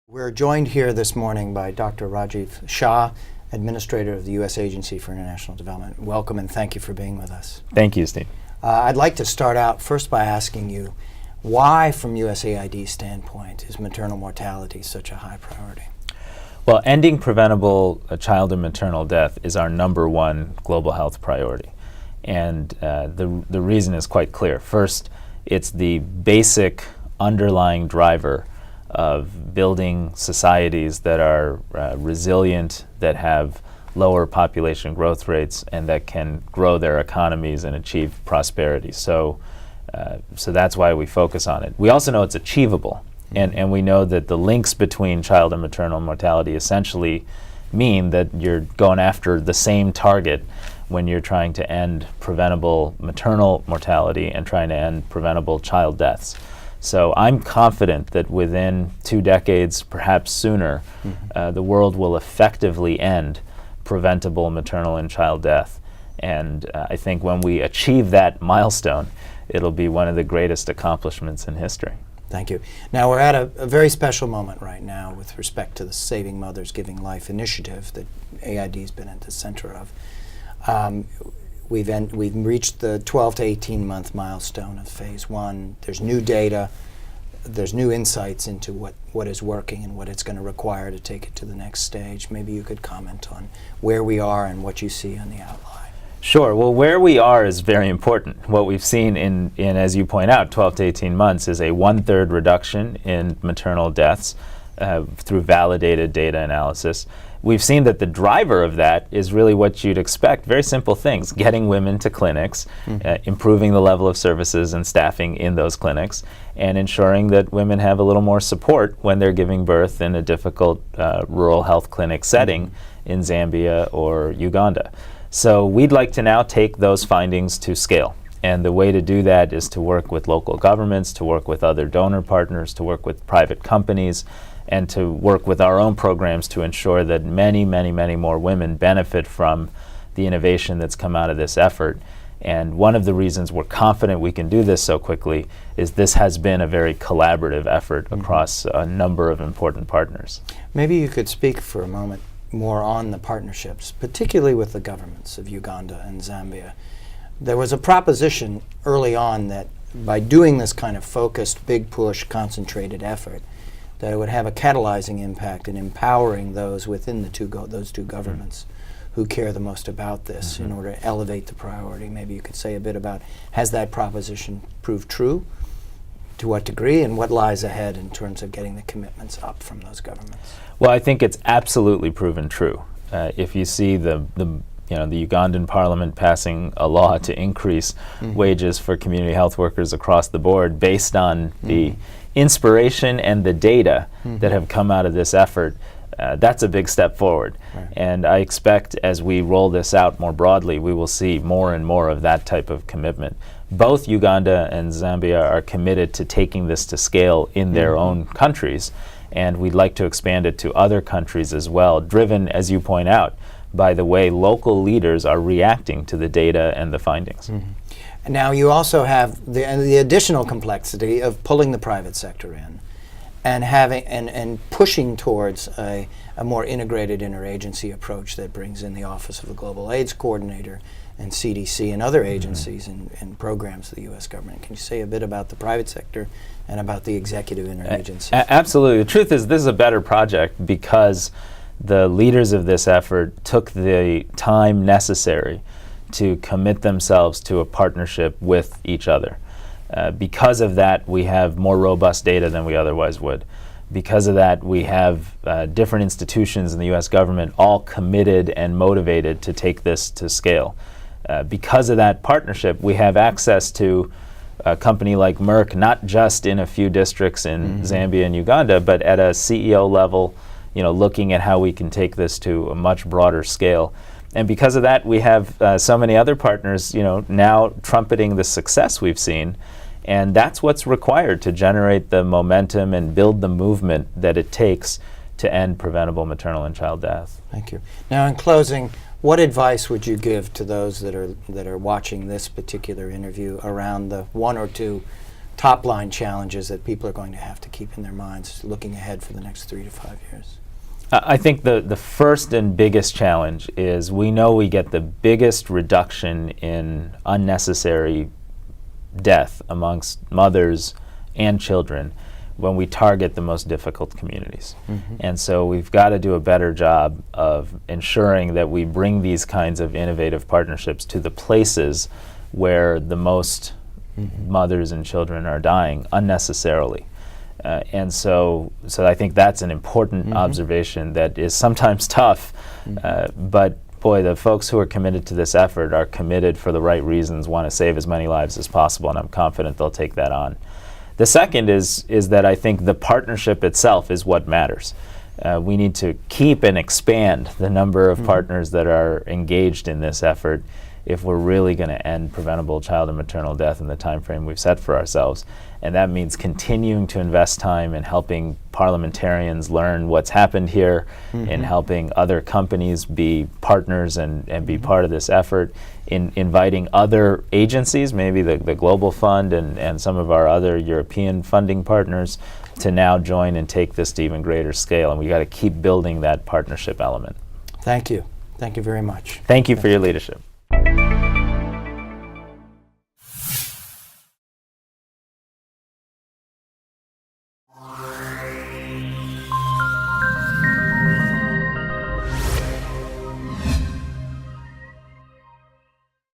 We're joined here this morning by Dr. Rajiv Shah, Administrator of the U.S. Agency for International Development. Welcome and thank you for being with us. Thank you, Steve. I'd like to start out first by asking you, why from USAID's standpoint is maternal mortality such a high priority? Well, ending preventable child and maternal death is our #1 global health priority. And the reason is quite clear. First, it's the basic underlying driver of building societies that are resilient, that have lower population growth rates, and that can grow their economies and achieve prosperity. So that's why we focus on it. We also know it's achievable, and we know that the links between child and maternal mortality essentially mean that you're going after the same target when you're trying to end preventable maternal mortality and trying to end preventable child deaths. So I'm confident that within 2 decades, perhaps sooner, the world will effectively end preventable maternal and child death. And I think when we achieve that milestone, it'll be one of the greatest accomplishments in history. Thank you. Now we're at a very special moment right now with respect to the Saving Mothers, Giving Life initiative that AID's been at the center of. We've reached the 12 to 18 month milestone of phase 1. There's new data, there's new insights into what is working and what it's going to require to take it to the next stage. Maybe you could comment on where we are and what you see on the outline. Sure. Well, where we are is very important. What we've seen in as you point out, 12 to 18 months is a 1/3 reduction in maternal deaths through validated data analysis. We've seen that the driver of that is really what you'd expect, very simple things: getting women to clinics, improving the level of services and staffing in those clinics, and ensuring that women have a little more support when they're giving birth in a difficult rural health clinic setting in Zambia or Uganda. So we'd like to now take those findings to scale. And the way to do that is to work with local governments, to work with other donor partners, to work with private companies, and to work with our own programs to ensure that many, many, many more women benefit from the innovation that's come out of this effort. And one of the reasons we're confident we can do this so quickly is this has been a very collaborative effort across a number of important partners. Maybe you could speak for a moment more on the partnerships, particularly with the governments of Uganda and Zambia. There was a proposition early on that by doing this kind of focused, big push, concentrated effort, that it would have a catalyzing impact in empowering those within those two governments who care the most about this in order to elevate the priority. Maybe you could say a bit about, has that proposition proved true? To what degree, and what lies ahead in terms of getting the commitments up from those governments? Well, I think it's absolutely proven true. If you see the Ugandan parliament passing a law to increase wages for community health workers across the board based on the inspiration and the data that have come out of this effort, that's a big step forward. Right. And I expect as we roll this out more broadly, we will see more and more of that type of commitment. Both Uganda and Zambia are committed to taking this to scale in their own countries, and we'd like to expand it to other countries as well, driven, as you point out, by the way local leaders are reacting to the data and the findings. Now you also have the additional complexity of pulling the private sector in and having and pushing towards a more integrated interagency approach that brings in the Office of the Global AIDS Coordinator and CDC and other agencies and programs of the U.S. government. Can you say a bit about the private sector and about the executive interagency? Absolutely. The truth is this is a better project because the leaders of this effort took the time necessary to commit themselves to a partnership with each other. Because of that, we have more robust data than we otherwise would. Because of that, we have different institutions in the U.S. government all committed and motivated to take this to scale. Because of that partnership, we have access to a company like Merck, not just in a few districts in Zambia and Uganda, but at a CEO level, looking at how we can take this to a much broader scale. And because of that, we have so many other partners, now trumpeting the success we've seen. And that's what's required to generate the momentum and build the movement that it takes to end preventable maternal and child death. Thank you. Now, in closing, what advice would you give to those that are watching this particular interview around the one or two top-line challenges that people are going to have to keep in their minds looking ahead for the next 3 to 5 years? I think the first and biggest challenge is we know we get the biggest reduction in unnecessary death amongst mothers and children when we target the most difficult communities. And so we've got to do a better job of ensuring that we bring these kinds of innovative partnerships to the places where the most mothers and children are dying unnecessarily. And so I think that's an important observation that is sometimes tough, but boy, the folks who are committed to this effort are committed for the right reasons, want to save as many lives as possible, and I'm confident they'll take that on. The second is that I think the partnership itself is what matters. We need to keep and expand the number of partners that are engaged in this effort if we're really going to end preventable child and maternal death in the time frame we've set for ourselves. And that means continuing to invest time in helping parliamentarians learn what's happened here, in helping other companies be partners and be part of this effort, in inviting other agencies, maybe the Global Fund and some of our other European funding partners, to now join and take this to even greater scale. And we got to keep building that partnership element. Thank you. Thank you very much. Thank you for your leadership.